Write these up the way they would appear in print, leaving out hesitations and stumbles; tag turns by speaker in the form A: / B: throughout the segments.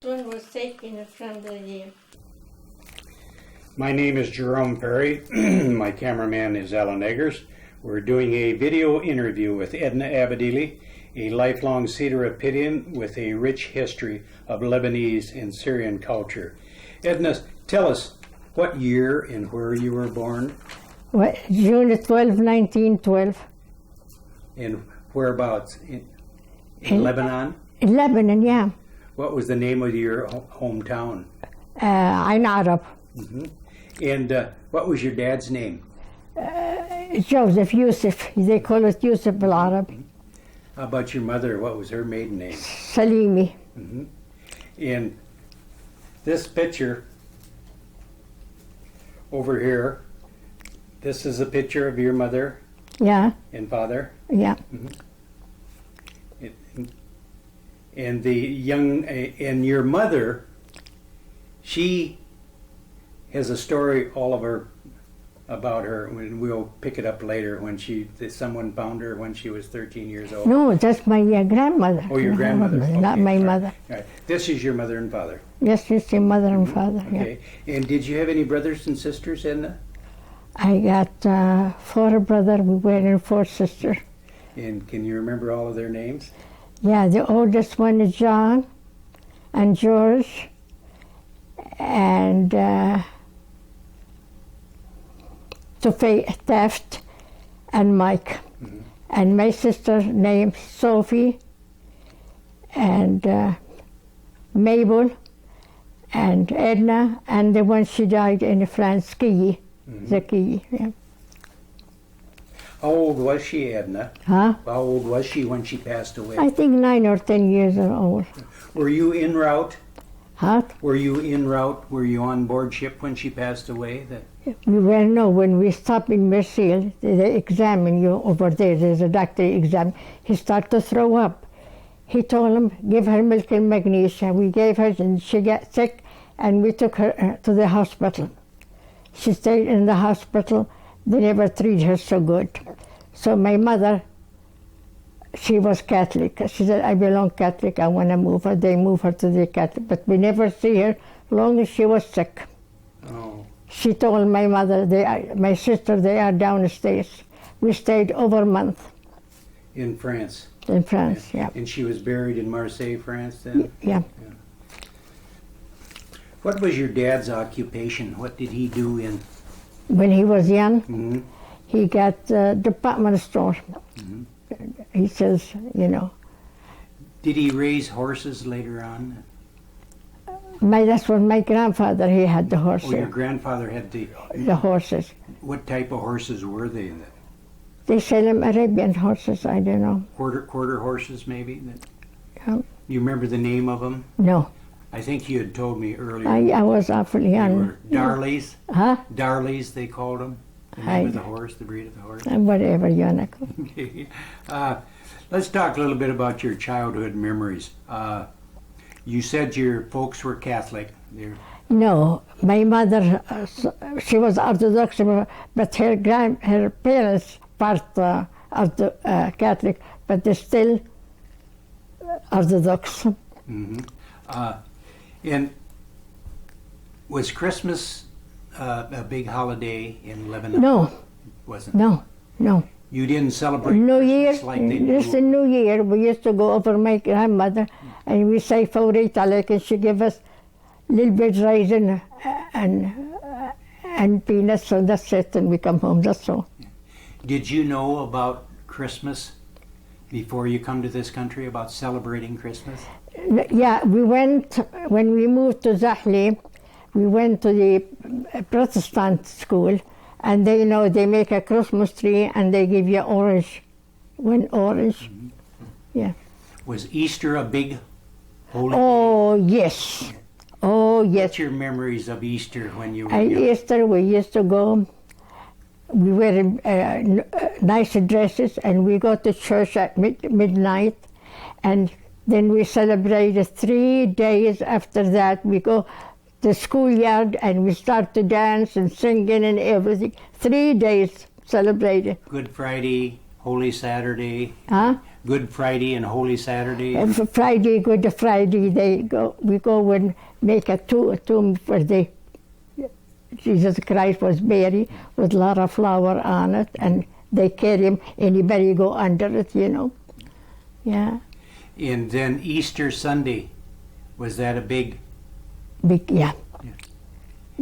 A: One was taken from the...
B: My name is Jerome Perry. My cameraman is Alan Eggers. We're doing a video interview with Edna Abodeely, a lifelong Hsitory with a rich history of Lebanese and Syrian culture. Edna, tell us what year and where you were born.
A: Well, June 12, 1912.
B: And whereabouts? In Lebanon?
A: In Lebanon, yeah.
B: What was the name of your hometown?
A: Ain Arab.
B: Mm-hmm. And what was your dad's name?
A: Joseph, Yusuf. They call it Yusuf Arab.
B: How about your mother? What was her maiden name?
A: Salimi.
B: Mm-hmm. And this picture over here, this is a picture of your mother
A: Yeah,
B: and father.
A: yeah.
B: Mm-hmm. And the young, and your mother, she has a story all of her about her, and we'll pick it up later when someone found her when she was 13 years old.
A: No, that's my grandmother.
B: Oh, your grandmother.
A: Not
B: Okay,
A: my
B: all right.
A: mother.
B: All right. This is your mother and father.
A: Yes, it's your mother and father, yeah.
B: Okay. And did you have any brothers and sisters, Edna?
A: I got 4 brothers, we were in 4 sisters.
B: And can you remember all of their names?
A: Yeah, the oldest one is John and George and Sophie Taft and Mike.
B: Mm-hmm.
A: And my sister named Sophie and Mabel and Edna, and the one she died in France, Ski. Zaki, yeah.
B: How old was she, Edna?
A: Huh?
B: How old was she when she passed away?
A: I think 9 or 10 years old.
B: Were you en route?
A: Huh?
B: Were you en route? Were you on board ship when she passed away?
A: We were, no, when we stopped in Marseille, they examine you over there. There's a doctor exam. He started to throw up. He told him, give her milk and magnesia. We gave her, and she got sick, and we took her to the hospital. She stayed in the hospital. They never treated her so good. So my mother, she was Catholic. She said, I belong Catholic, I want to move her. They moved her to the Catholic, but we never see her long as she was sick.
B: Oh.
A: She told my mother, my sister, they are downstairs. We stayed over a month.
B: In France?
A: In France, yeah.
B: And she was buried in Marseille, France then?
A: Yeah.
B: What was your dad's occupation? What did he do in?
A: When he was young,
B: Mm-hmm.
A: he got a department store.
B: Mm-hmm.
A: He says, you know.
B: Did he raise horses later on?
A: That's what my grandfather, he had the
B: Oh,
A: horses.
B: your grandfather had the
A: Horses.
B: What type of horses were they?
A: They sell them Arabian horses, I don't know.
B: Quarter horses, maybe?
A: Yeah.
B: You remember the name of them?
A: No,
B: I think you had told me earlier.
A: I was awfully
B: They
A: young.
B: were Darleys.
A: Huh?
B: Darleys, they called them. The name of the horse, the breed of the horse.
A: Whatever, you know.
B: Okay. Let's talk a little bit about your childhood memories. You said your folks were Catholic.
A: No, my mother, she was Orthodox, but her parents part Catholic, but they're still Orthodox.
B: Mm-hmm. And was Christmas a big holiday in Lebanon?
A: No.
B: Wasn't?
A: No.
B: You didn't celebrate
A: New Year,
B: Christmas like they
A: just
B: do?
A: a New Year, we used to go over my grandmother and we say Faurita, like, and she give us little bit raisin and peanuts, so that's it, and we come home, that's all.
B: Did you know about Christmas before you come to this country, about celebrating Christmas?
A: Yeah, we went, when we moved to Zahli, we went to the Protestant school, and they they make a Christmas tree and they give you orange, one orange.
B: Mm-hmm.
A: Yeah.
B: Was Easter a big holy
A: Oh, yes. Oh,
B: day?
A: yes.
B: What's your memories of Easter when you were
A: At
B: young?
A: Easter, we used to go, we wear nice dresses, and we go to church at midnight, and then we celebrated 3 days after that. We go the schoolyard and we start to dance and singing and everything. 3 days celebrated.
B: Good Friday, Holy Saturday.
A: Huh?
B: Good Friday and Holy Saturday.
A: And for Friday, Good Friday, we go and make a tomb for the Jesus Christ was buried with a lot of flour on it, and they carry him. Anybody go under it, you know. Yeah.
B: And then Easter Sunday, was that a big?
A: Big, yeah.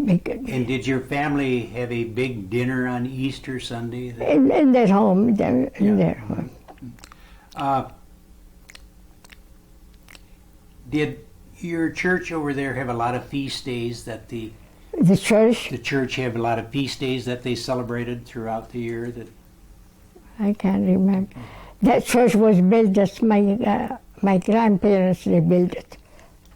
A: Big,
B: and did your family have a big dinner on Easter Sunday?
A: In their home, in their home.
B: Did your church over there have a lot of feast days that the
A: church?
B: The church have a lot of feast days that they celebrated throughout the year? That
A: I can't remember. That church was built as my grandparents, they built it.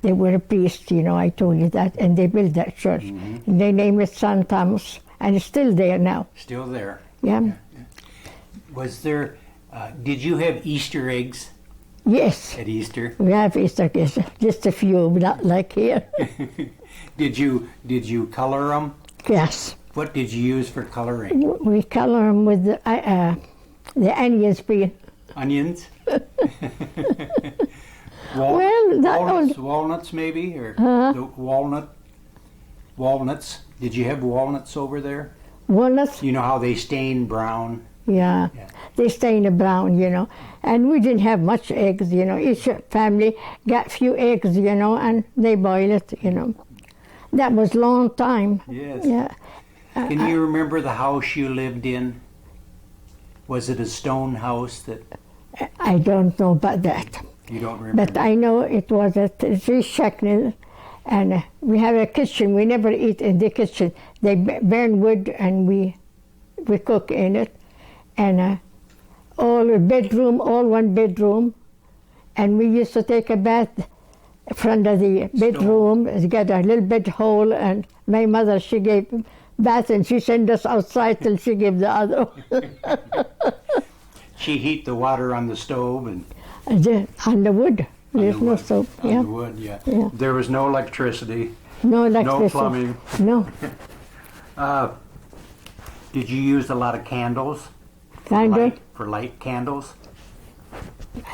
A: They were a priest, you know, I told you that, and they built that church. Mm-hmm. And they named it St. Thomas, and it's still there now.
B: Still there?
A: Yeah.
B: Was there, did you have Easter eggs?
A: Yes.
B: At Easter?
A: We have Easter eggs, just a few, but not like here.
B: Did you color them?
A: Yes.
B: What did you use for coloring?
A: We color them with the onions being.
B: Onions? Walnuts maybe, or the walnuts. Did you have walnuts over there?
A: Walnuts?
B: You know how they stain brown?
A: Yeah. They stain brown, you know. And we didn't have much eggs, you know. Each family got a few eggs, you know, and they boil it, you know. That was a long time.
B: Yes.
A: Yeah.
B: Can you remember the house you lived in? Was it a stone house that?
A: I don't know about that.
B: You don't remember?
A: But I know it was a 3 shekel, and we have a kitchen. We never eat in the kitchen. They burn wood, and we cook in it. And all one bedroom. And we used to take a bath in front of the bedroom. Get a little bit hole, and my mother, she gave bath, and she sent us outside till she gave the other.
B: She heat the water on the stove and
A: on the wood. There's no stove.
B: On the wood, yeah. There was no electricity.
A: No electricity.
B: No plumbing.
A: No.
B: Did you use a lot of candles? For light candles?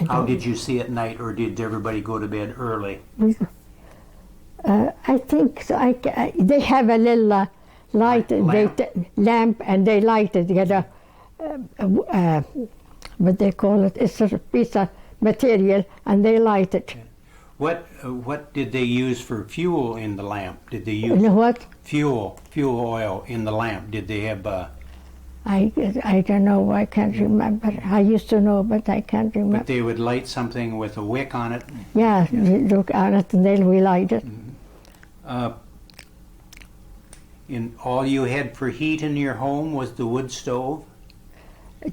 B: How did you see at night, or did everybody go to bed early?
A: I think so. They have a little lamp, and they light it. They get what they call it. It's a piece of material, and they light it.
B: What did they use for fuel in the lamp? Did they use
A: what?
B: Fuel oil in the lamp? Did they have?
A: I don't know. I can't remember. I used to know, but I can't remember.
B: But they would light something with a wick on it.
A: Yeah. Look on it, and then we light it.
B: Mm-hmm. And all you had for heat in your home was the wood stove?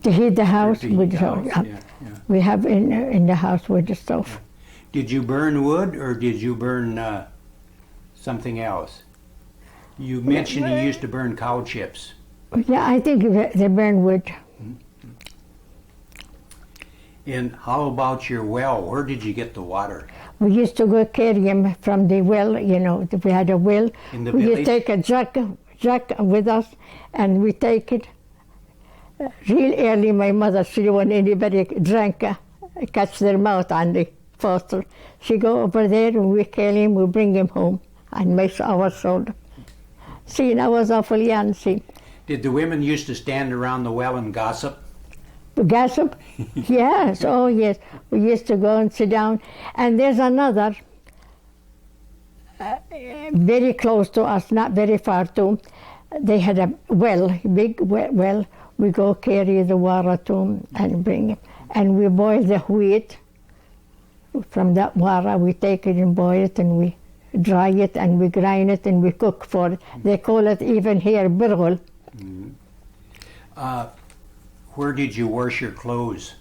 A: To heat the house, wood stove. Yeah. We have in the house wood stove.
B: Yeah. Did you burn wood, or did you burn something else? You mentioned you used to burn cow chips.
A: Yeah, I think they burn wood.
B: Mm-hmm. And how about your well? Where did you get the water?
A: We used to go carry them from the well, you know, we had a well.
B: In the
A: we
B: village?
A: used to take a jug with us, and we take it. Real early, my mother, she when anybody drank, catch their mouth on the faucet. She go over there, and we carry him, we bring him home, and make our soda. See, I was awful young, see.
B: Did the women used to stand around the well and gossip?
A: Gossip? Yes, oh yes. We used to go and sit down. And there's another, very close to us, not very far too. They had a well, big well. We go carry the water to them and bring it. And we boil the wheat. From that water, we take it and boil it, and we dry it, and we grind it, and we cook for it. They call it even here, birgul.
B: Mm-hmm. Where did you wash your clothes?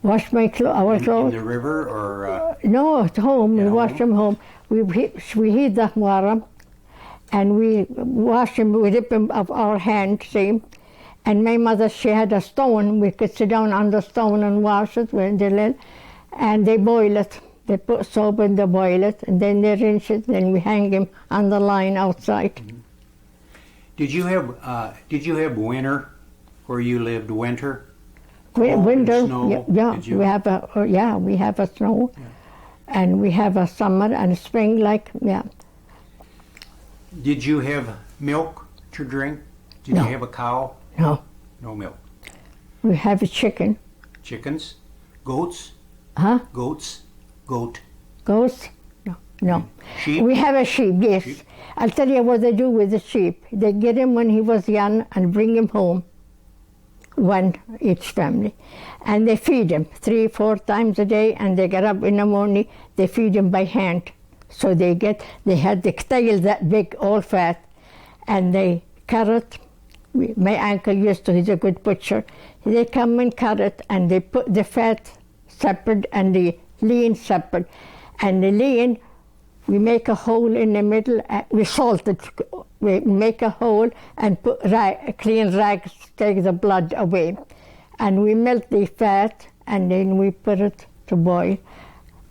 A: Wash our clothes?
B: In the river, or?
A: No, at home. We wash them home. We heat the water, and we wash them. We dip them of our hand, see. And my mother, she had a stone. We could sit down on the stone and wash it when they let, and they boil it. They put soap and they boil it, and then they rinse it. Then we hang them on the line outside.
B: Mm-hmm. Did you have winter where you lived? Winter?
A: Winter,
B: snow?
A: yeah,
B: Did you?
A: we have a snow, and we have a summer and spring, like, yeah.
B: Did you have milk to drink? Did
A: No.
B: you have a cow?
A: No,
B: No milk.
A: we have a chicken.
B: Chickens? Goats?
A: Huh?
B: Goats? Goat?
A: Goats? No, no.
B: Sheep?
A: We have a sheep, yes.
B: Sheep.
A: I'll tell you what they do with the sheep. They get him when he was young and bring him home, one each family. And they feed him 3-4 times a day, and they get up in the morning, they feed him by hand. So they had the tail that big, all fat, and they carrot. My uncle used to, he's a good butcher. They come and cut it, and they put the fat separate and the lean separate. And the lean, we make a hole in the middle, we salt it, we make a hole and put clean rags, take the blood away. And we melt the fat, and then we put it to boil.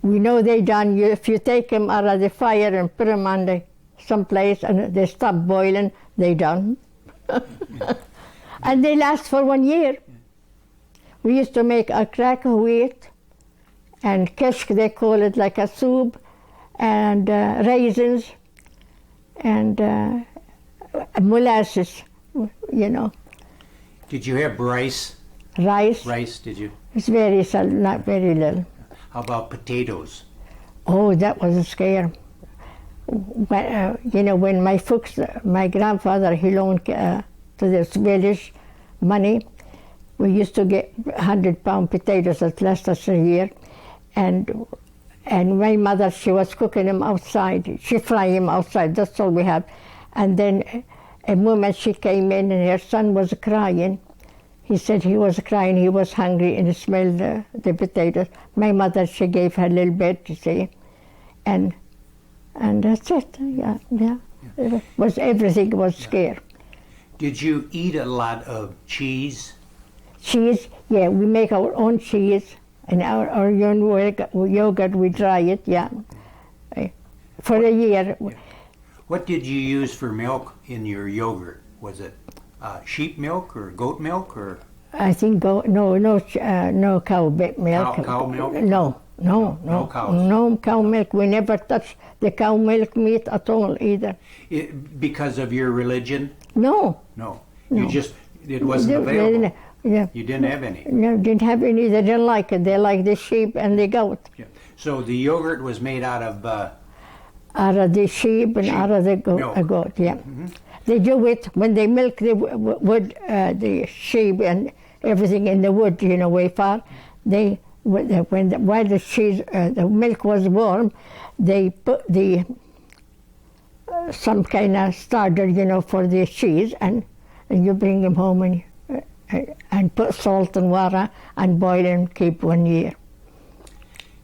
A: We know they done, if you take them out of the fire and put them on someplace and they stop boiling, they done. And they last for 1 year. We used to make a crack of wheat and kishk, they call it, like a soup, and raisins and molasses, you know.
B: Did you have rice?
A: Rice.
B: Rice, did you?
A: It's not very little.
B: How about potatoes?
A: Oh, that was a scare. When my folks, my grandfather, he loaned to this village money, we used to get 100-pound potatoes that last us a year. And my mother, she was cooking them outside. She fry them outside, that's all we have. And then a woman, she came in and her son was crying. He said he was crying, he was hungry, and he smelled the potatoes. My mother, she gave her a little bit, you see, and that's it. Yeah. It was, everything was scarce.
B: Did you eat a lot of cheese?
A: Cheese, yeah, we make our own cheese, and our own yogurt, we dry it, yeah, for a year.
B: What did you use for milk in your yogurt? Was it sheep milk or goat milk or?
A: I think no cow milk.
B: Cow milk?
A: No
B: cows.
A: No cow milk. We never touched the cow milk meat at all either.
B: Because of your religion?
A: No.
B: You just, it wasn't available.
A: Yeah.
B: You didn't have any?
A: No, didn't have any. They didn't like it. They like the sheep and the goat.
B: Yeah. So the yogurt was made out of?
A: Out of the sheep and out of the goat, yeah. Mm-hmm. They do it when they milk the wood, the sheep and everything in the wood, way far. While the milk was warm, they put some kind of starter, for the cheese, and you bring them home and put salt and water and boil and keep 1 year.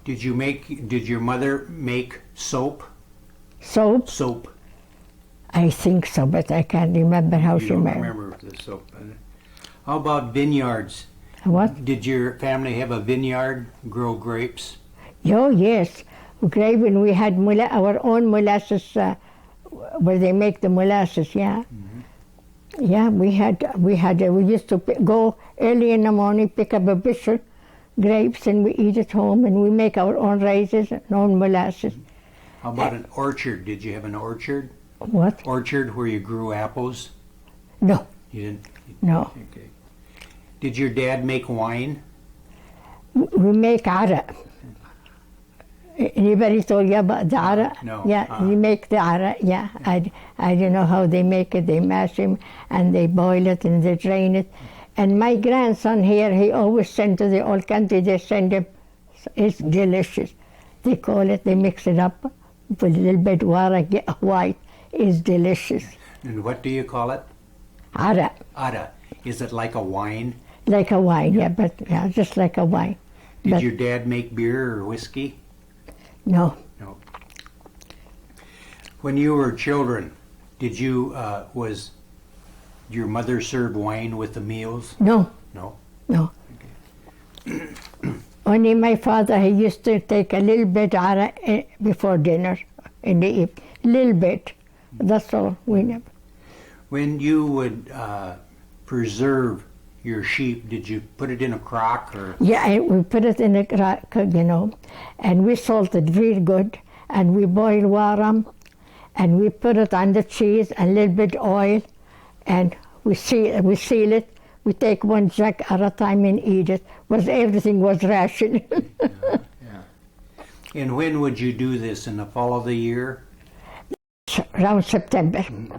B: Did your mother make soap?
A: Soap?
B: Soap.
A: I think so, but I can't remember how she made it.
B: You don't remember the soap. How about vineyards?
A: What?
B: Did your family have a vineyard, grow grapes?
A: Oh, yes. When we had our own molasses, where they make the molasses, yeah. Mm-hmm. Yeah, we used to go early in the morning, pick up a bushel grapes, and we eat at home, and we make our own raisins and own molasses.
B: How about an orchard? Did you have an orchard?
A: What?
B: Orchard where you grew apples?
A: No.
B: You didn't?
A: No.
B: Okay. Did your dad make wine?
A: We make ara. Anybody told you about the ara?
B: No.
A: Yeah, we make the ara, yeah. I don't know how they make it. They mash him and they boil it and they drain it. And my grandson here, he always sent to the old country, they send him, it's delicious. They call it, they mix it up, put a little bit of water, get white. It's delicious.
B: And what do you call it?
A: Ara.
B: Ara. Is it like a wine?
A: Like a wine, yeah, just like a wine.
B: Did your dad make beer or whiskey?
A: No.
B: No. When you were children, did you, was your mother serve wine with the meals?
A: No.
B: No?
A: No.
B: Okay.
A: Only my father, he used to take a little bit ara before dinner in the evening. Little bit. That's all. We never.
B: When you would preserve your sheep, did you put it in a crock or?
A: Yeah, we put it in a crock, you know, and we salt it very good, and we boil water, and we put it on the cheese, a little bit oil, and we seal it. We take one jack at a time and eat it. Everything was ration.
B: Yeah. And when would you do this? In the fall of the year?
A: Around September.
B: Mm-hmm.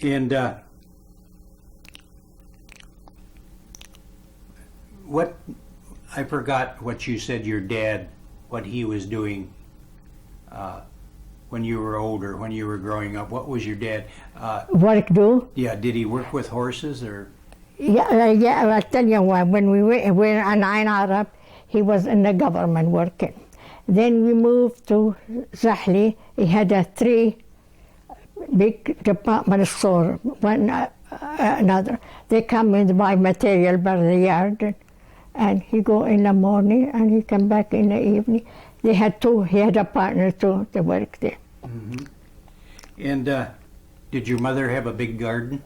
B: And I forgot what you said your dad, what he was doing when you were older, when you were growing up. What was your dad?
A: Work do?
B: Yeah, did he work with horses or?
A: Yeah, I'll tell you why. When we were in Ain Arab, he was in the government working. Then we moved to Zahli. He had 3 big department store, one another. They come and buy material by the yard, and he go in the morning and he come back in the evening. He had a partner too to work there.
B: Mm-hmm. And did your mother have a big garden?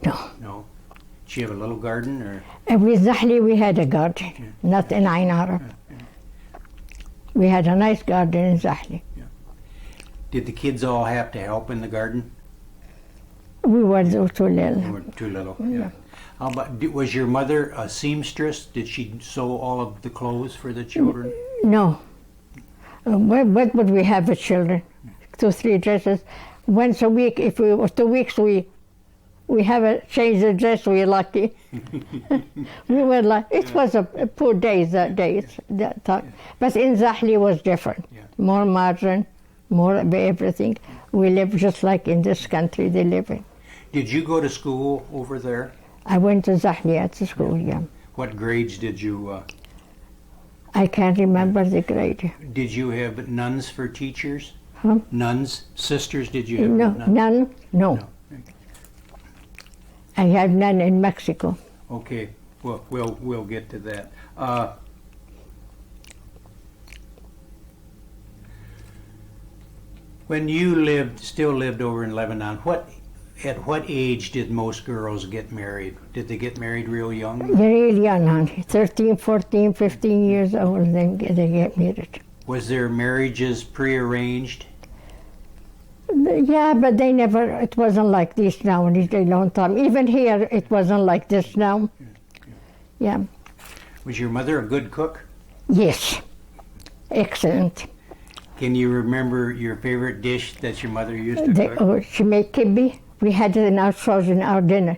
A: No.
B: No. Did she have a little garden or?
A: With Zahli we had a garden, not in Ain Arab. We had a nice garden in Zahli.
B: Yeah. Did the kids all have to help in the garden?
A: We were too little.
B: You were too little, yeah. How about, was your mother a seamstress? Did she sew all of the clothes for the children?
A: No. What would we have for children? 2, 3 dresses. Once a week, if we were 2 weeks, we have a change of dress. We're lucky. We were like, it was a poor days that day. But in Zahli was different.
B: Yeah.
A: More modern, more of everything. We live just like in this country they live in.
B: Did you go to school over there?
A: I went to Zahli at the school, yeah.
B: What grades did you?
A: I can't remember the grade.
B: Did you have nuns for teachers?
A: Huh?
B: Nuns, sisters? Did you have
A: No,
B: nuns?
A: none. No.
B: No.
A: I had none in Mexico.
B: Okay, well, we'll get to that. When you still lived over in Lebanon, at what age did most girls get married? Did they get married real young?
A: Real young, honey. 13, 14, 15 years old, they get married.
B: Was their marriages prearranged?
A: Yeah, but they never, it wasn't like this now in a long time. Even here, it wasn't like this now. Yeah.
B: Was your mother a good cook?
A: Yes. Excellent.
B: Can you remember your favorite dish that your mother used to cook?
A: She made kibbe. We had it in our frozen, our dinner.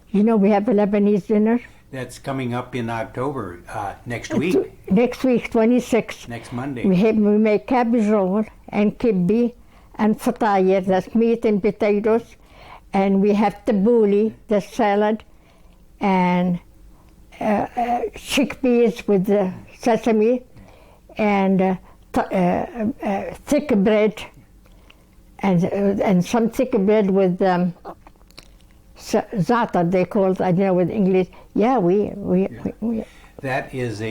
A: You know, we have a Lebanese dinner.
B: That's coming up in October, next week.
A: Next week, 26th.
B: Next Monday.
A: We make cabbage roll and kibbe and fatayr, that's meat and potatoes. And we have tabbouleh, the salad, and chickpeas with the sesame, and thick bread, and some thick bread with za'atar, they call it, I don't know with English. Yeah, we.
B: That is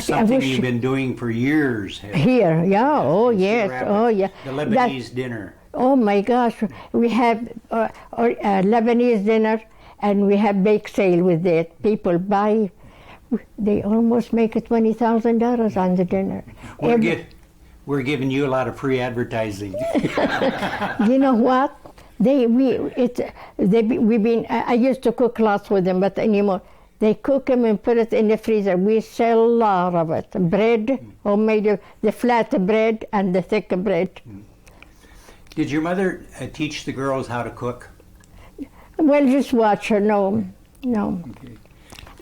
B: something you've been doing for years.
A: Here, yeah, oh yes, oh yeah.
B: The Lebanese dinner.
A: Oh my gosh, we have Lebanese dinner, and we have bake sale with it. People buy, they almost make $20,000 on the dinner.
B: We're giving you a lot of free advertising.
A: You know what? I used to cook lots with them, but anymore. They cook them and put it in the freezer. We sell a lot of it. Bread, homemade, the flat bread and the thick bread.
B: Did your mother teach the girls how to cook?
A: Well, just watch her, no. Okay.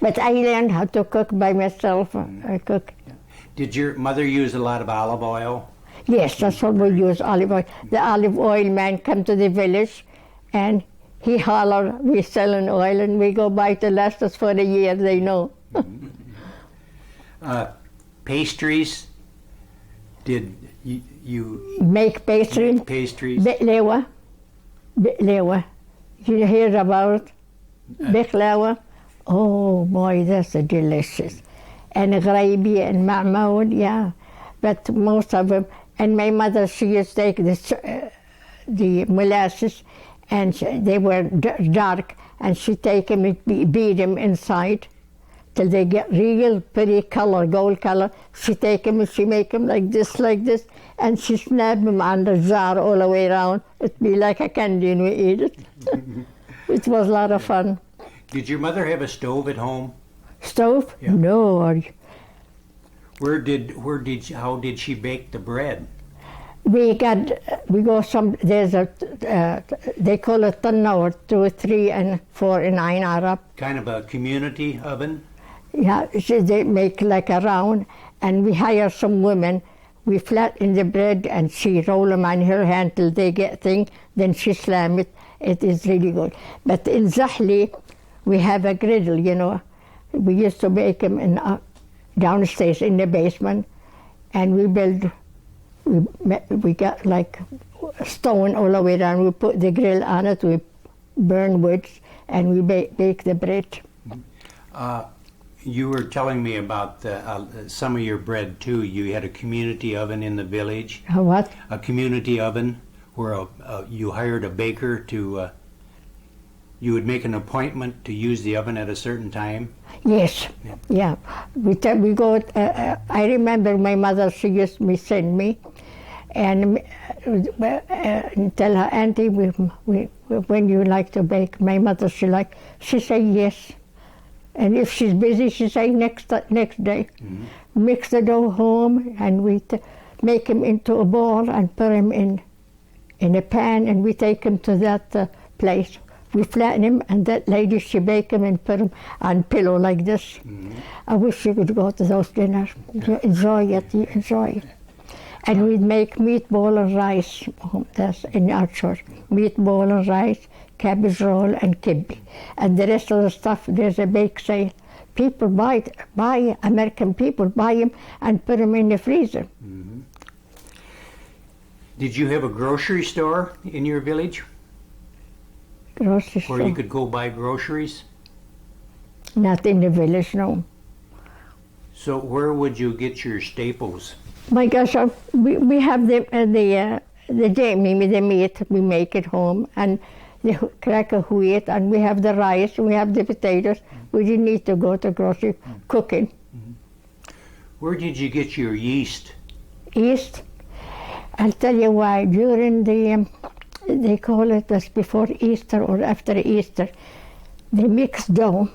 A: But I learned how to cook by myself. I cook.
B: Yeah. Did your mother use a lot of olive oil?
A: Yes, that's what we use, olive oil. The olive oil man come to the village, and he holler, we selling oil, and we go buy to last us for a year, they know.
B: Pastries, did you
A: make pastry?
B: Make pastries?
A: Biklawa. You hear about biklawa? Oh boy, that's delicious. And gravy and ma'moud, yeah. But most of them, and my mother, she used to take the molasses, and they were dark, and she take them and beat them inside till they get real pretty color, gold color. She take them and she make them like this, and she snap them on the jar all the way around. It'd be like a candy and we eat it. It was a lot of fun.
B: Did your mother have a stove at home?
A: Stove?
B: Yeah.
A: No.
B: How did she bake the bread?
A: They call it tanawar, 2, 3, and 4 in Ain Arab.
B: Kind of a community oven?
A: Yeah, they make like a round, and we hire some women. We flatten the bread, and she roll them on her hand till they get thing. Then she slam it. It is really good. But in Zahli, we have a griddle, you know. We used to bake them in downstairs in the basement, and we got like stone all the way down. We put the grill on it. We burn woods, and we bake the bread.
B: You were telling me about some of your bread too. You had a community oven in the village.
A: A what?
B: A community oven where you hired a baker to. You would make an appointment to use the oven at a certain time.
A: Yes. Yeah. We go. I remember my mother. She used to send me, and tell her, Auntie, when you like to bake. My mother, she say yes. And if she's busy, she say next day. Mm-hmm. Mix the dough home, and we make them into a ball and put them in a pan, and we take them to that place. We flatten them, and that lady, she bake them and put them on pillow like this. Mm-hmm. I wish you could go to those dinners. You enjoy it. And we'd make meatball and rice. That's in our church. Meatball and rice, cabbage roll, and kibbe. And the rest of the stuff, there's a bake sale. People buy American people buy them and put them in the freezer.
B: Mm-hmm. Did you have a grocery store in your village?
A: Grocery store?
B: Where you could go buy groceries?
A: Not in the village, no.
B: So where would you get your staples?
A: My gosh, we have the jamie, the meat, we make it home, and the cracker wheat, and we have the rice, we have the potatoes. We didn't need to go to grocery cooking.
B: Mm-hmm. Where did you get your yeast?
A: Yeast? I'll tell you why. During they call it as before Easter or after Easter, they mix dough,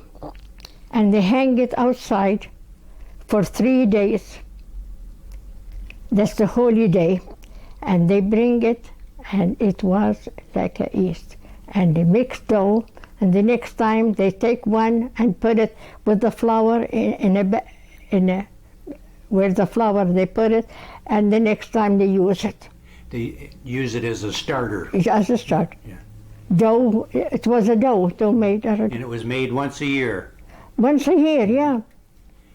A: and they hang it outside for 3 days. That's the holy day, and they bring it, and it was like a yeast. And they mix dough, and the next time they take one and put it with the flour where the flour they put it, and the next time they use it.
B: They use it as a starter.
A: As a start.
B: Yeah.
A: Dough. It was a dough made.
B: And it was made once a year.
A: Once a year, yeah.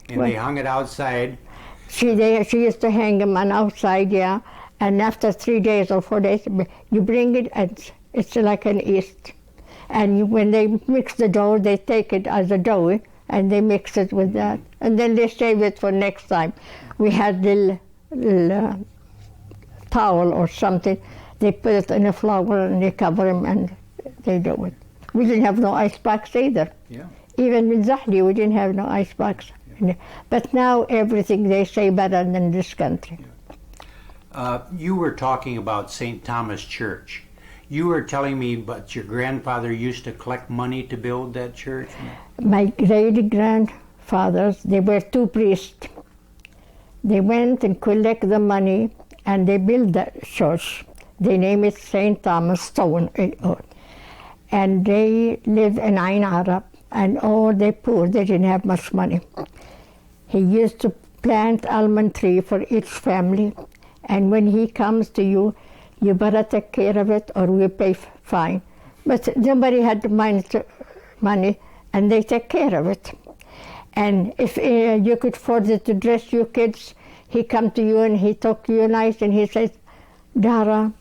B: And they hung it outside.
A: She used to hang them on outside, yeah. And after 3 days or 4 days, you bring it, and it's like an yeast. And when they mix the dough, they take it as a dough, and they mix it with that. And then they save it for next time. We had little towel or something. They put it in a flour, and they cover them, and they do it. We didn't have no ice box either.
B: Yeah.
A: Even in Zahli, we didn't have no ice box. Yeah. But now everything they say better than this country.
B: Yeah. You were talking about St. Thomas Church. You were telling me but your grandfather used to collect money to build that church?
A: My great-grandfathers, they were 2 priests. They went and collect the money, and they built that church. They named it St. Thomas Stone. And they lived in Ain Arab, and all they poor, they didn't have much money. He used to plant almond tree for each family, and when he comes to you, you better take care of it or we pay fine. But nobody had the money, and they take care of it. And if you could afford it to dress your kids, he come to you and he talk to you nice, and he says, Dara,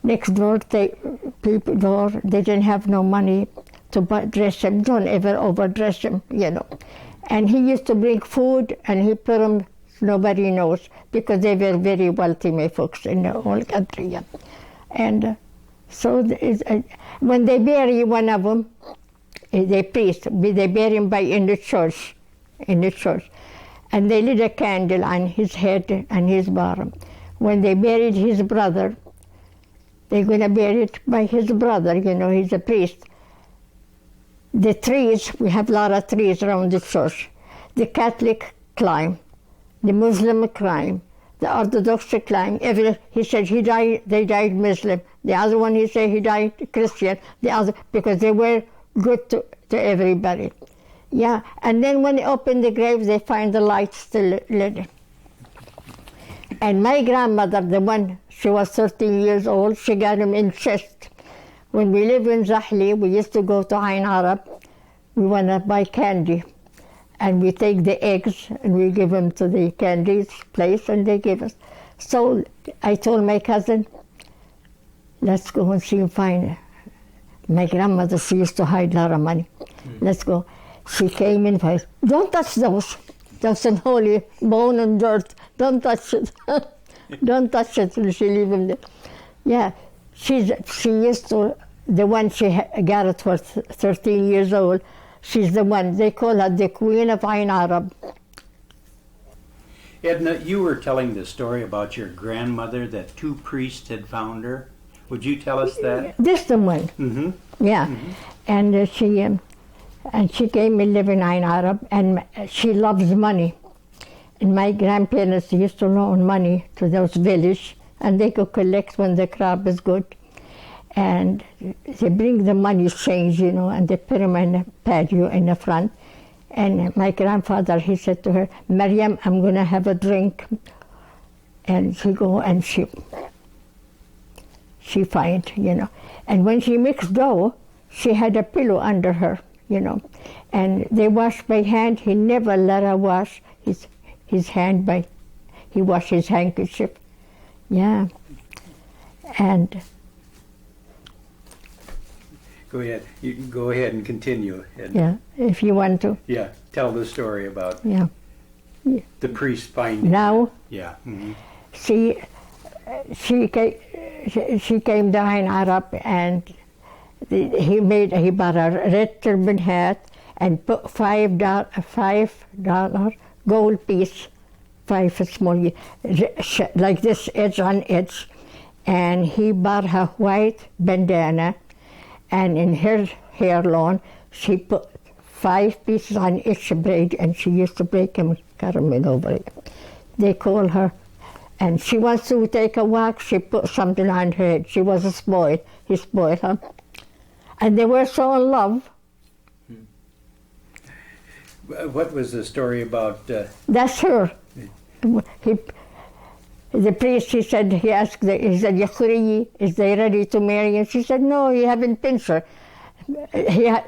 A: next door, they didn't have no money to dress them. Don't ever overdress them, you know. And he used to bring food, and he put them, nobody knows, because they were very wealthy, my folks, in the whole country. Yeah. And so when they bury one of them, they priest. They bury him in the church, and they lit a candle on his head and his bottom. When they buried his brother, they're going to bury it by his brother. He's a priest. The trees, we have a lot of trees around the church. The Catholic climb, the Muslim climb, the Orthodox climb. He said they died Muslim. The other one, he said he died Christian. The other, because they were good to everybody. Yeah, and then when they open the grave, they find the light still lit. And my grandmother, the one, she was 13 years old, she got him in chest. When we lived in Zahli, we used to go to Ain Arab. We want to buy candy. And we take the eggs and we give them to the candy place and they give us. So I told my cousin, let's go and see and find her. My grandmother, she used to hide a lot of money. Let's go. She came in, don't touch those. That's unholy bone and dirt. Don't touch it. Don't touch it. She leave them there. Yeah, she used to, the one she got it for 13 years old. She's the one, they call her the Queen of Ain Arab.
B: Edna, you were telling the story about your grandmother, that 2 priests had found her. Would you tell us that?
A: This the one.
B: Mm-hmm.
A: Yeah.
B: Mm-hmm.
A: And she came and lived in Ain Arab, and she loves money. And my grandparents used to loan money to those villages, and they could collect when the crop is good. And they bring the money change, and they put them in a patio in the front. And my grandfather, he said to her, Maryam, I'm going to have a drink. And she go and she find, And when she mixed dough, she had a pillow under her, And they wash by hand. He never let her wash his hand he washed his handkerchief. Yeah. And
B: go ahead. You can go ahead and continue.
A: Yeah, if you want to.
B: Yeah, tell the story about the priest finding.
A: Now.
B: Yeah. Mm-hmm.
A: She came to Ain Arab, and he bought a red turban hat and put $5 gold piece, 5 small, like this, edge on edge, and he bought her white bandana. And in her hair lawn, she put 5 pieces on each braid, and she used to break them and cut them in over it. They call her, and she wants to take a walk, she put something on her head. She was a spoiled. He spoiled her. And they were so in love.
B: What was the story about?
A: That's her. The priest, he said, Ya Khuriyi, is they ready to marry? And she said, no, he haven't pinched her.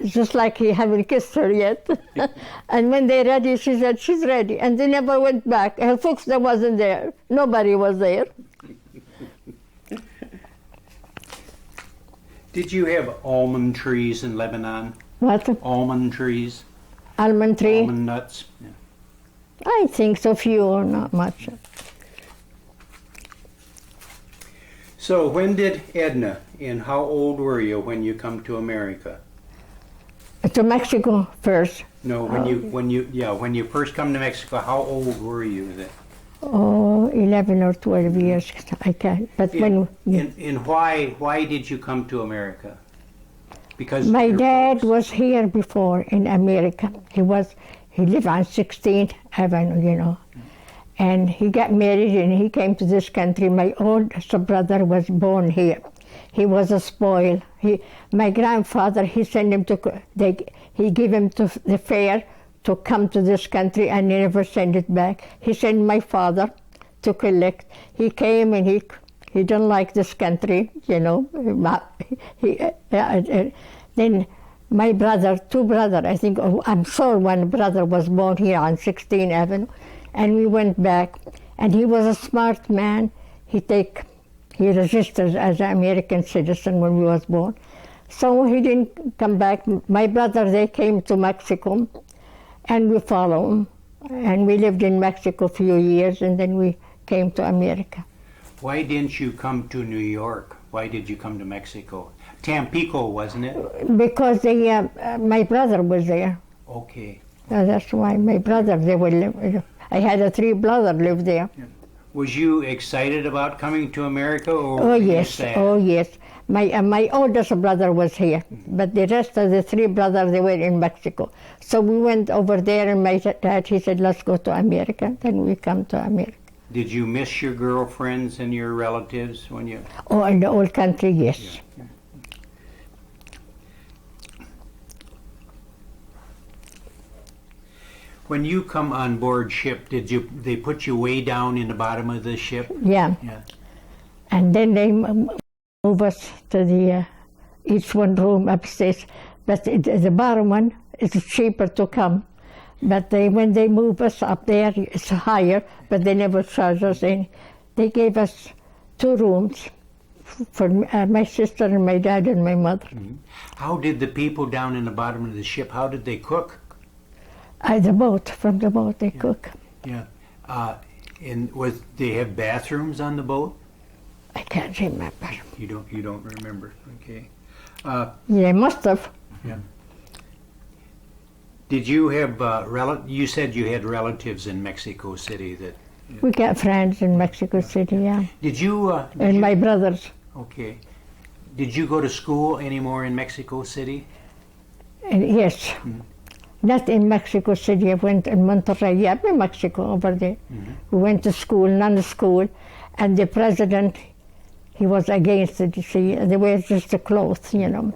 A: Just like he haven't kissed her yet. And when they're ready, she said, she's ready. And they never went back. Her folks wasn't there. Nobody was there.
B: Did you have almond trees in Lebanon?
A: What?
B: Almond trees?
A: Almond tree?
B: Almond nuts? Yeah.
A: I think so, few, not much.
B: So when did Edna, and how old were you when you come to America?
A: To Mexico first.
B: No, when you first come to Mexico, how old were you then?
A: Oh, 11 or 12 years, I can't. But
B: And why did you come to America? Because
A: my dad was here before in America. He lived on 16th Avenue, And he got married and he came to this country. My oldest brother was born here. He was a spoil. My grandfather, he sent him he gave him to the fair to come to this country, and he never sent it back. He sent my father to collect. He came and he didn't like this country, Then my brother, 2 brothers, I think, I'm sure one brother was born here on 16th Avenue. And we went back, and he was a smart man. He registered as an American citizen when we was born. So he didn't come back. My brother, they came to Mexico, and we followed him. And we lived in Mexico a few years, and then we came to America.
B: Why didn't you come to New York? Why did you come to Mexico? Tampico, wasn't it?
A: Because my brother was there.
B: Okay.
A: That's why my brother, they would live. I had 3 brothers live there.
B: Was you excited about coming to America, or
A: Oh
B: were you
A: yes,
B: sad?
A: oh yes. My oldest brother was here, but the rest of the 3 brothers, they were in Mexico. So we went over there, and my dad, he said, let's go to America. Then we come to America.
B: Did you miss your girlfriends and your relatives when you...
A: Oh, in the old country, yes.
B: Yeah. When you come on board ship, they put you way down in the bottom of the ship?
A: Yeah.
B: Yeah.
A: And then they move us to the each one room upstairs. But the bottom one is cheaper to come. But when they move us up there, it's higher, but they never charge us any. They gave us 2 rooms for my sister and my dad and my mother.
B: Mm-hmm. How did the people down in the bottom of the ship, how did they cook?
A: The boat, from the boat they cook.
B: Yeah. And they have bathrooms on the boat?
A: I can't remember.
B: You don't remember, okay.
A: Yeah, must have.
B: Yeah. Did you have you said you had relatives in Mexico City that...
A: We got friends in Mexico City, yeah.
B: Did you...
A: And my brothers.
B: Okay. Did you go to school anymore in Mexico City?
A: Yes.
B: Mm-hmm.
A: Not in Mexico City, I went in Monterrey, yeah, in Mexico, over there.
B: Mm-hmm.
A: We went to school, non-school, and the president, he was against it, you see. They wear just the clothes, you know.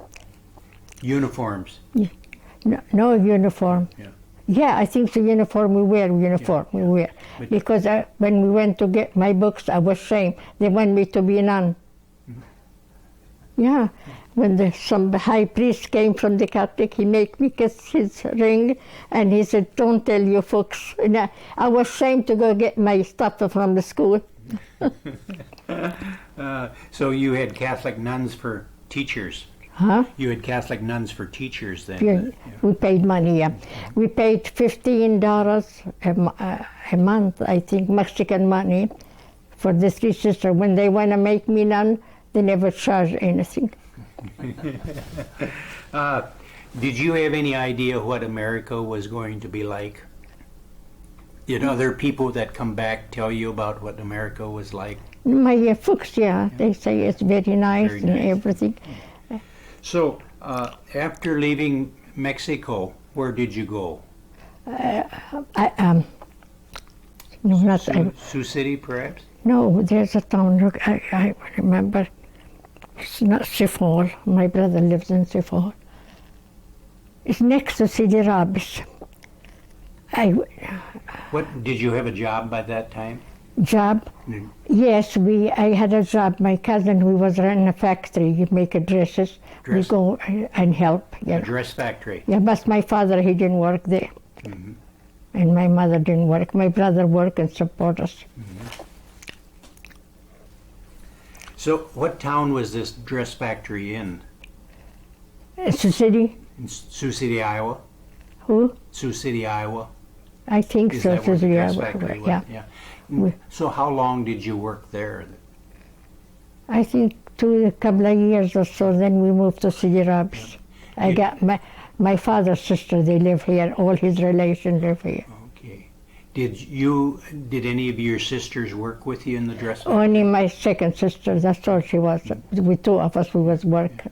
B: Uniforms?
A: No uniform.
B: Yeah.
A: Yeah, I think the uniform, we wear uniform,
B: Yeah.
A: we wear.
B: But
A: because when we went to get my books, I was ashamed. They want me to be a nun. Mm-hmm. Yeah. When some high priest came from the Catholic, he made me kiss his ring, and he said, don't tell you folks. And I was ashamed to go get my stuff from the school.
B: So you had Catholic nuns for teachers?
A: Huh?
B: You had Catholic nuns for teachers then?
A: Yeah,
B: Yeah.
A: we paid money, yeah. We paid $15 a month, I think, Mexican money, for the 3 sisters. When they want to make me nun, they never charge anything.
B: Did you have any idea what America was going to be like? Did other people that come back tell you about what America was like?
A: My folks, yeah, they say it's very nice
B: Very
A: and
B: nice.
A: everything.
B: So, after leaving Mexico, where did you go?
A: No, not
B: Sioux City, perhaps?
A: no. There's a town. Look, I remember. It's not Sifol. My brother lives in Sifol. It's next to City Rabis.
B: What did you have a job by that time?
A: Job?
B: Mm.
A: Yes, I had a job. My cousin, we was running a factory. He make dresses. We
B: Dress-
A: go and help.
B: A
A: Yeah.
B: dress factory.
A: Yeah, but my father, he didn't work there.
B: Mm-hmm.
A: And my mother didn't work. My brother worked and support us.
B: So, what town was this dress factory in?
A: It's a city.
B: In Sioux City, Iowa?
A: Who?
B: Sioux City, Iowa?
A: I think
B: Is
A: so.
B: that where the
A: Yeah,
B: dress factory was?
A: yeah.
B: Yeah. Mm. So, how long did you work there?
A: I think a couple of years or so, then we moved to City Rabs. I got my father's sister, they live here. All his relations live here.
B: Okay. Did any of your sisters work with you in the dress factory?
A: Only my second sister, that's all she was. With 2 of us, we was work.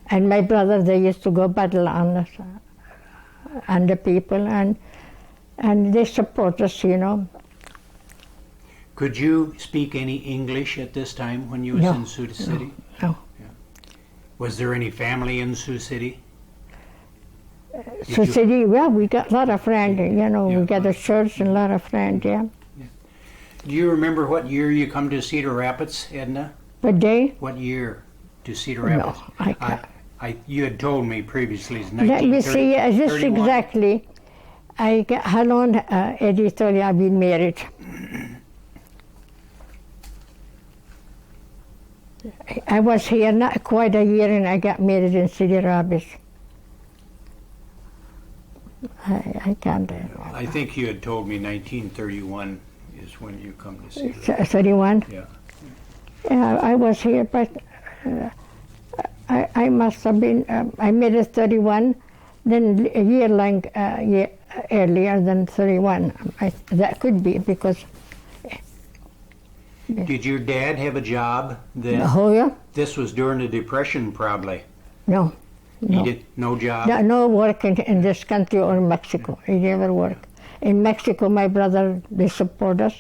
A: And my brother, they used to go battle on us, on the people, and they support us, you know.
B: Could you speak any English at this time when you was
A: No,
B: in Sioux City?
A: No.
B: Was there any family in Sioux City?
A: So
B: you-
A: City, well, we got a lot of friends, you know,
B: Yeah.
A: we got a church and a lot of friends, yeah.
B: Do you remember what year you come to Cedar Rapids, Edna?
A: But they,
B: What year to Cedar
A: no,
B: Rapids?
A: I can't.
B: You had told me previously it's
A: Let me see, just
B: 1931.
A: exactly. How long, Hsitory, I've been married? I was here not quite a year and I got married in City Rabis. I can't.
B: I think you had told me 1931 is when you come to Cedar Rapids.
A: 31?
B: Yeah.
A: Yeah, I was here, but I must have been, I made it 31, then a year earlier than 31. That could be because...
B: Did your dad have a job then?
A: Oh, yeah?
B: This was during the Depression, probably.
A: No.
B: He did no job?
A: No work in this country or Mexico. He never worked. In Mexico, my brother, they support us,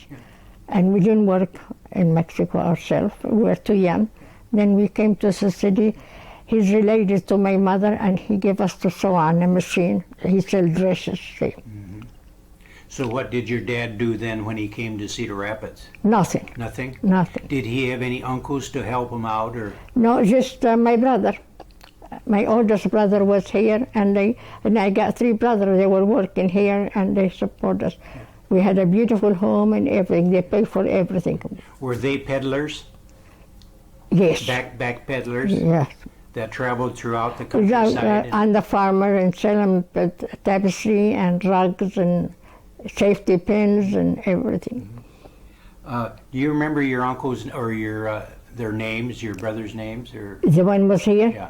A: and we didn't work in Mexico ourselves. We were too young. Then we came to the city. He's related to my mother, and he gave us to sew on a machine. He sold dresses.
B: Mm-hmm. So what did your dad do then when he came to Cedar Rapids?
A: Nothing.
B: Nothing?
A: Nothing.
B: Did he have any uncles to help him out? Or?
A: No, just my brother. My oldest brother was here, and I got 3 brothers. They were working here, and they support us. We had a beautiful home and everything. They paid for everything.
B: Were they peddlers?
A: Yes.
B: Back peddlers?
A: Yes.
B: That traveled throughout the countryside?
A: On the farmer and sell them tapestry and rugs and safety pins and everything.
B: Do you remember your uncles or their names, your brothers' names? Or?
A: The one was here?
B: Yeah.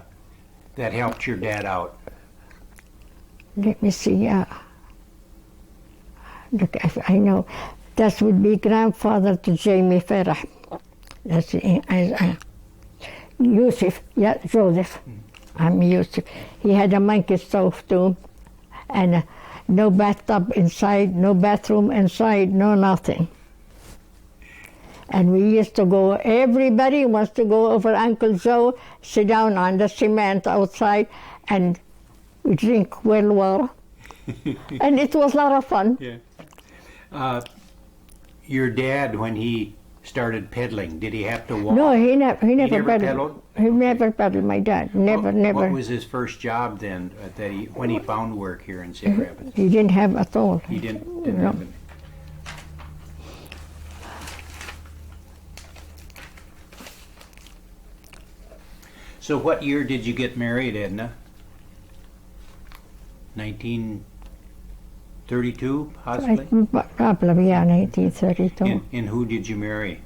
B: That helped your dad out?
A: Let me see. Look, I know. That would be grandfather to Jamie Farah. That's Yusuf. Yeah, Joseph. I'm Yusuf. He had a monkey stove too, and no bathtub inside, no bathroom inside, no nothing. And we used to go, everybody wants to go over Uncle Joe, sit down on the cement outside, and we drink well water. And it was a lot of fun.
B: Yeah. Your dad, when he started peddling, did he have to walk?
A: No, he never
B: peddled.
A: peddled. He never peddled, my dad. Never.
B: What was his first job then, when he found work here in Cedar Rapids?
A: He didn't have at all.
B: He didn't
A: No.
B: have it. So what year did you get married, Edna? 1932, possibly?
A: Probably, yeah, 1932.
B: And who did you marry?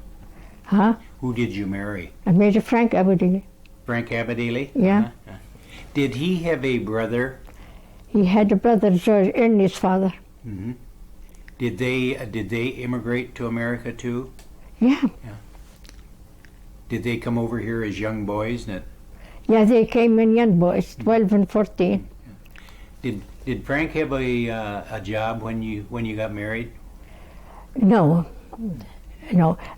A: Huh?
B: Who did you marry?
A: I married Frank Abodeely.
B: Frank Abodeely?
A: Yeah.
B: Uh-huh. Did he have a brother?
A: He had a brother, George, Ernie's father.
B: Mm-hmm. Did they immigrate to America too?
A: Yeah.
B: Did they come over here as young boys?
A: Yeah, they came in young boys, 12 and 14.
B: Did Frank have a job when you got married?
A: No,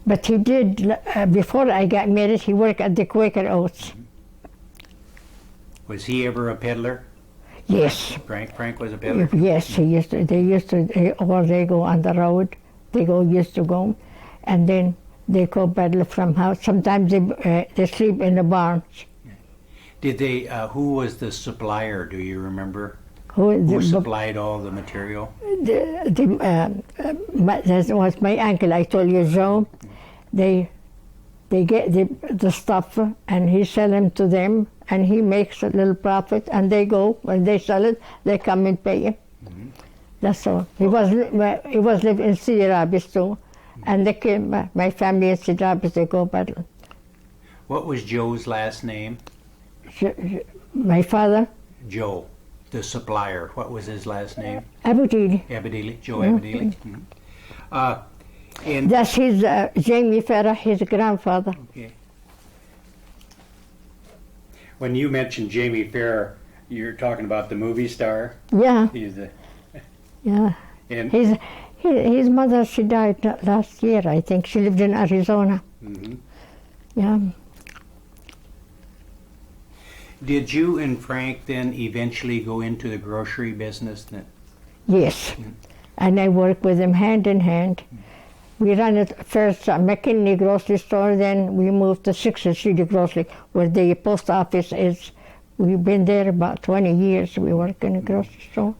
A: but he did, before I got married, he worked at the Quaker Oats.
B: Was he ever a peddler?
A: Yes.
B: Frank was a peddler?
A: Yes, they used to, or they go on the road, used to go, and then they go peddle from house. Sometimes they sleep in the barns.
B: Did they, who was the supplier, do you remember?
A: Who
B: supplied all the material?
A: That was my uncle, I told you, Joe. They get the stuff and he sell them to them and he makes a little profit and they go, when they sell it, they come and pay him. Mm-hmm. That's all. He was living in Cedar Rapids too. And they came, my family in Cedar Rapids, they go paddle.
B: What was Joe's last name?
A: My father?
B: Joe, the supplier. What was his last name?
A: Abodeely.
B: Abodeely, Joe Abodeely. Mm-hmm. And
A: that's his, Jamie Farah, his grandfather.
B: Okay. When you mentioned Jamie Farah, you're talking about the movie star?
A: Yeah.
B: Yeah.
A: And his mother, she died last year, I think. She lived in Arizona.
B: Mm-hmm.
A: Yeah.
B: Did you and Frank then eventually go into the grocery business then?
A: Yes. Mm-hmm. And I worked with him hand in hand. Mm-hmm. We ran it first at McKinney grocery store, then we moved to 6th Street grocery, where the post office is. We've been there about 20 years. We work in a grocery store.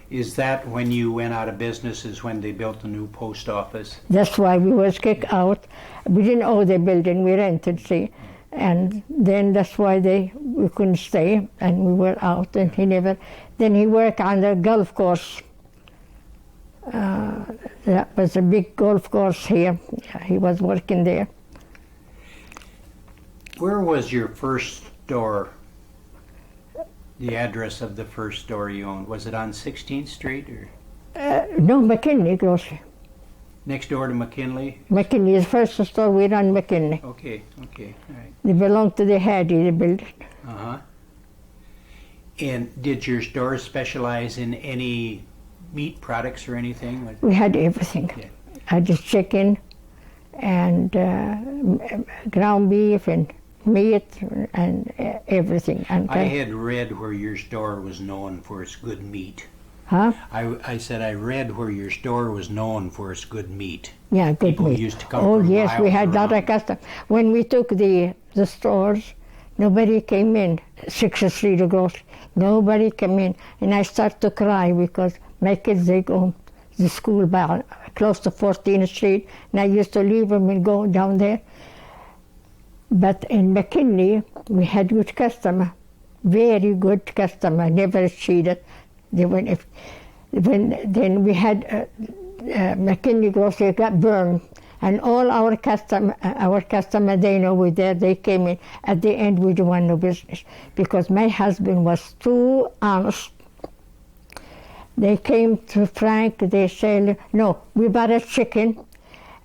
B: Is that when you went out of business, is when they built the new post office?
A: Then we was kicked out. We didn't own the building, we rented, see. And then that's why we couldn't stay, and we were out, and then he worked on the golf course. That was a big golf course here. He was working there.
B: Where was your first store? The address of the first store you owned, was it on 16th Street or
A: No, McKinley grocery.
B: next door to McKinley?
A: McKinley is the first store we run McKinley.
B: Okay, all right.
A: They belong to the Hardy, the building.
B: Uh-huh. And did your store specialize in any meat products or anything?
A: We had everything.
B: Yeah.
A: I had just chicken and ground beef and meat and everything. And
B: I had read where your store was known for its good meat.
A: Huh?
B: I said I read where your store was known for its good meat.
A: Yeah, good
B: People
A: meat.
B: used to come
A: Oh
B: from
A: yes, we
B: miles
A: had a lot
B: around.
A: of customers. When we took the stores, nobody came in. 6th Street of grocery. Nobody came in. And I start to cry because my kids, they go to school by close to 14th Street. And I used to leave them and go down there. But in McKinley, we had good customer. Very good customer, never cheated. Then we had McKinley grocery got burned. And all our customer, they know we're there, they came in. At the end, we don't want no business because my husband was too honest. They came to Frank, they said, no, we bought a chicken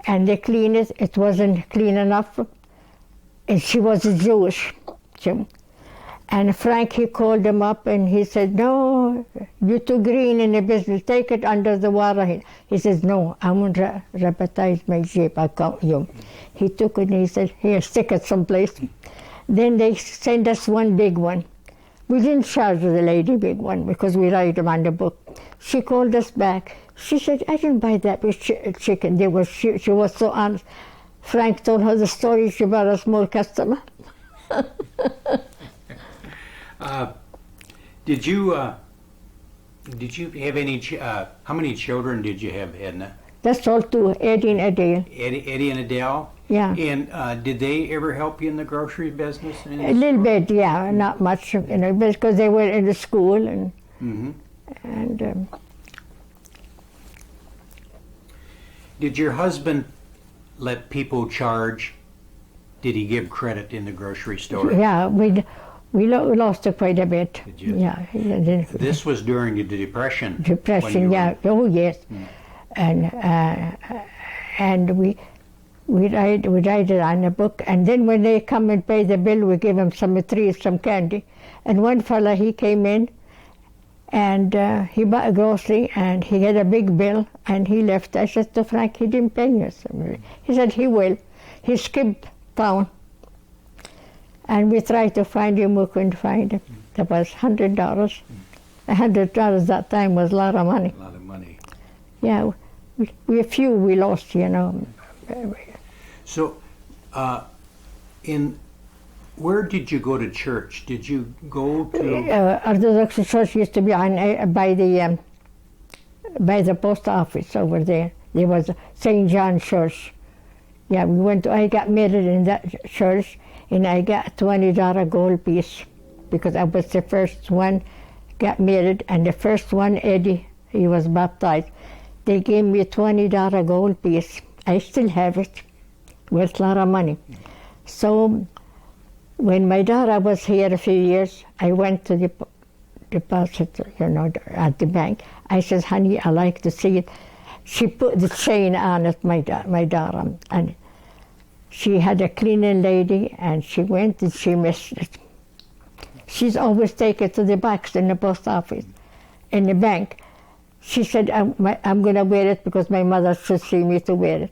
A: and they cleaned it. It wasn't clean enough. And she was a Jewish. And Frank, he called him up and he said, no, you're too green in the business, take it under the water. He says, no, I won't repetize my shape, I count you. He took it and he said, here, stick it someplace. Then they sent us one big one. We didn't charge the lady big one because we write them on the book. She called us back. She said, I didn't buy that big chicken. She was so honest. Frank told her the story, she brought us more customer.
B: Did you have any? How many children did you have, Edna?
A: That's all too, Eddie and Adele.
B: Eddie and Adele.
A: Yeah.
B: And did they ever help you in the grocery business?
A: A little bit, yeah, not much, because they were in the school and and.
B: Did your husband let people charge? Did he give credit in the grocery store?
A: Yeah, we lost it quite a bit.
B: Did you?
A: Yeah.
B: This was during the Depression.
A: Depression, yeah. Oh yes, and we write it on a book, and then when they come and pay the bill, we give them some trees, some candy. And one fella, he came in, and he bought a grocery, and he had a big bill, and he left. I said to Frank, he didn't pay us. He said he will. He skipped town, and we tried to find him. We couldn't find him. That was $100. $100 that time was a lot of money.
B: A lot of money.
A: Yeah, we lost,
B: So, where did you go to church? Did you go to?
A: Orthodox church used to be on by the post office over there. There was St. John's Church. Yeah, we went. I got married in that church, and I got a $20 gold piece because I was the first one got married, and the first one, Eddie, he was baptized. They gave me a $20 gold piece. I still have it. Worth a lot of money. So when my daughter was here a few years, I went to the deposit, at the bank. I said, honey, I like to see it. She put the chain on it, my daughter, and she had a cleaning lady, and she went and she missed it. She's always taken to the box in the post office, in the bank. She said, I'm going to wear it because my mother should see me to wear it.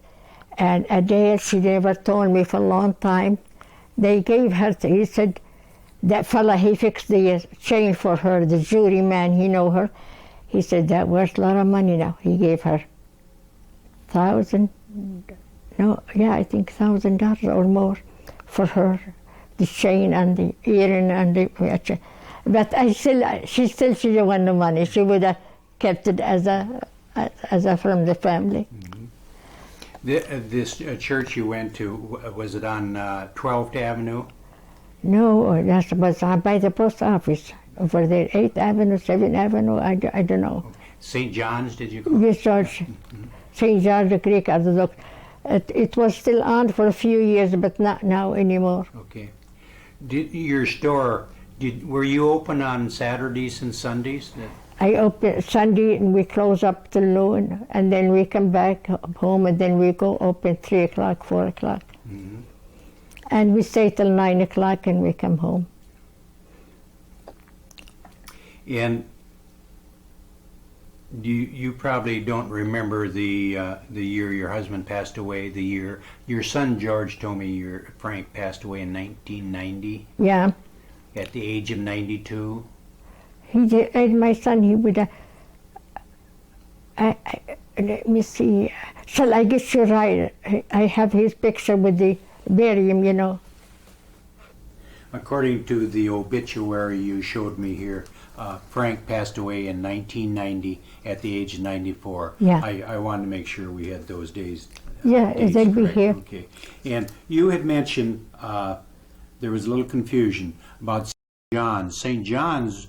A: And Adele, she never told me for a long time. They gave her, he said, that fella, he fixed the chain for her, the jury man, he know her. He said, that worth a lot of money now. He gave her $1,000 or more for her, the chain and the earring and the, but she still didn't want the money. She would have kept it as a from the family.
B: Mm-hmm. This church you went to, was it on 12th Avenue?
A: No, that was by the post office over there, 8th Avenue, 7th Avenue, I don't know.
B: St. John's, did you go?
A: Yes, church, St. George the Greek Orthodox. It was still on for a few years, but not now anymore.
B: Okay. Your store, were you open on Saturdays and Sundays?
A: I open Sunday and we close up till noon, and then we come back home, and then we go open 3 o'clock, 4 o'clock.
B: Mm-hmm.
A: And we stay till 9 o'clock and we come home.
B: And you probably don't remember the year your husband passed away. The year your son George told me Frank passed away in 1990.
A: Yeah.
B: At the age of 92.
A: He did, and my son, he would. Let me see. Shall I get you right? I have his picture with the barium, you know.
B: According to the obituary you showed me here, Frank passed away in 1990 at the age of 94.
A: Yeah.
B: I wanted to make sure we had those days.
A: Yeah, they'll be here.
B: Okay. And you had mentioned there was a little confusion about St. John's. St. John's,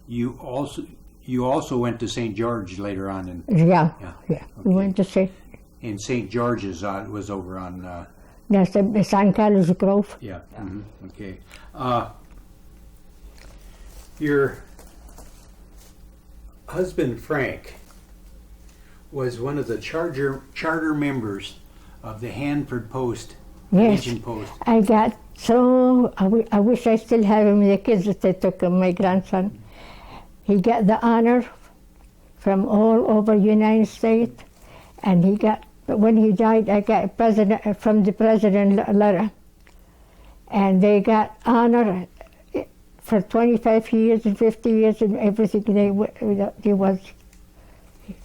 B: you also went to St. George later on.
A: Yeah.
B: Okay.
A: We went to St.
B: And St. George's was over on...
A: That's the San Carlos Grove.
B: Yeah. Mm-hmm. Okay. Your husband Frank was one of the charter members of the Hanford Post,
A: Yes.
B: Legion Post.
A: I got so, I wish I still have him, the kids that they took him, my grandson. He got the honor from all over United States, and he got, when he died, I got from the president letter, and they got honor for 25 years and 50 years and everything he was.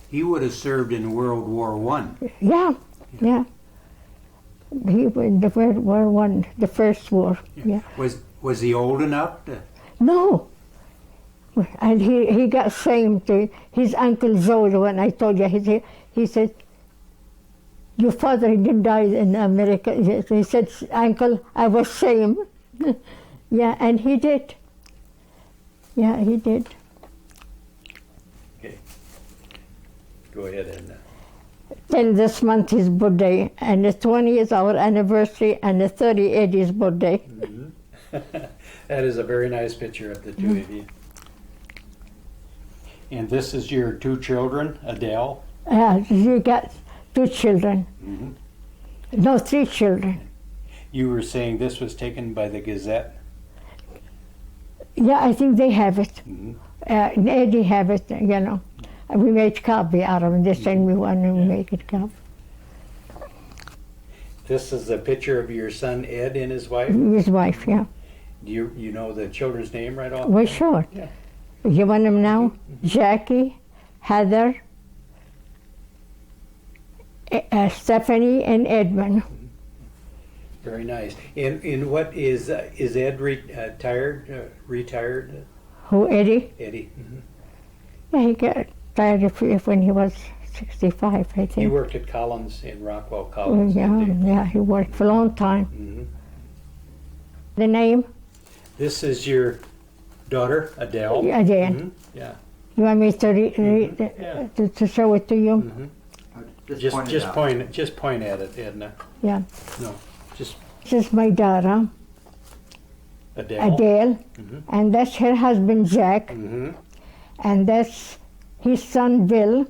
B: He would have served in World War I.
A: Yeah. He went the World War I, the first war. Yeah.
B: Was he old enough?
A: No. And he got shamed to his uncle Joe, the one I told you. He said, "Your father didn't die in America." He said, "Uncle, I was shamed." Yeah, and he did. Yeah, he did.
B: Okay. Go ahead, Edna.
A: Then this month his birthday, and the 20th our anniversary, and the 38th his birthday.
B: Mm-hmm. That is a very nice picture of the two of you. And this is your two children, Adele?
A: You got 2 children.
B: Mm-hmm.
A: No, 3 children.
B: You were saying this was taken by the Gazette?
A: Yeah, I think they have it.
B: Mm-hmm.
A: And Eddie have it, you know. We made copy out of it. They send me one and we make it copy.
B: This is a picture of your son Ed and his wife?
A: His wife, yeah.
B: Do you know the children's name right off?
A: Well, sure.
B: Yeah.
A: You want them now?
B: Mm-hmm.
A: Jackie, Heather, Stephanie, and Edmund.
B: Very nice. And what is Ed retired?
A: Who, Eddie?
B: Eddie. Mm-hmm.
A: Yeah, he got tired of when he was 65, I think.
B: He worked at Collins in Rockwell Collins.
A: Yeah, he worked for a long time.
B: Mm-hmm.
A: The name?
B: This is your daughter, Adele.
A: Yeah, Adele.
B: Mm-hmm. Yeah.
A: You want me to
B: Yeah.
A: to show it to you?
B: Mm-hmm. Just point at it, Edna.
A: Yeah.
B: No, just
A: This is my daughter,
B: Adele. Mm-hmm.
A: And that's her husband, Jack,
B: Mm-hmm.
A: and that's his son, Bill,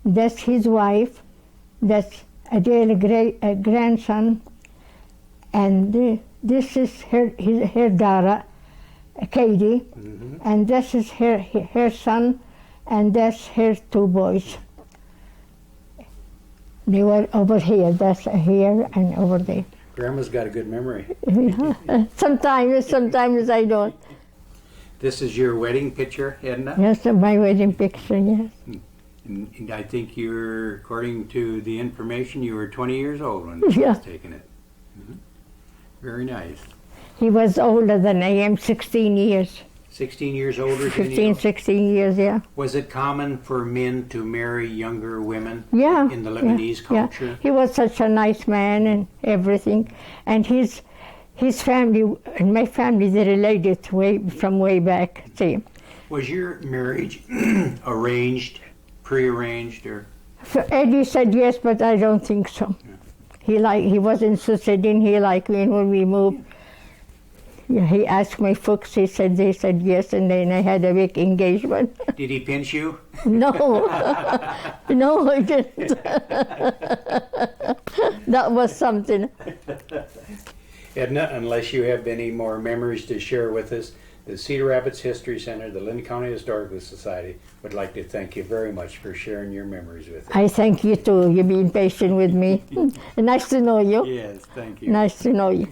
A: that's his wife, that's Adele's grandson, and this is her daughter, Katie,
B: Mm-hmm.
A: and this is her son, and that's her 2 boys. They were over here, that's here and over there.
B: Grandma's got a good memory.
A: Sometimes I don't.
B: This is your wedding picture, Edna?
A: Yes, my wedding picture, yes.
B: And I think according to the information, you were 20 years old when you
A: Yeah.
B: was taking it. Mm-hmm. Very nice.
A: He was older than I am, 16 years.
B: 16 years older than
A: 15,
B: you?
A: 16 years, yeah.
B: Was it common for men to marry younger women
A: Yeah.
B: in the Lebanese culture?
A: Yeah. He was such a nice man and everything. And his family and my family, they related from way back. See,
B: Was your marriage arranged, prearranged, or?
A: Eddie said yes, but I don't think so. He was interested in, he liked me, and when we moved, yeah, he asked my folks, they said yes, and then I had a big engagement.
B: Did he pinch you?
A: No, no, I didn't. That was something.
B: Edna, unless you have any more memories to share with us, the Cedar Rapids History Center, the Linn County Historical Society, would like to thank you very much for sharing your memories with us.
A: I thank you too. You've been patient with me. Nice to know you.
B: Yes, thank you.
A: Nice to know you.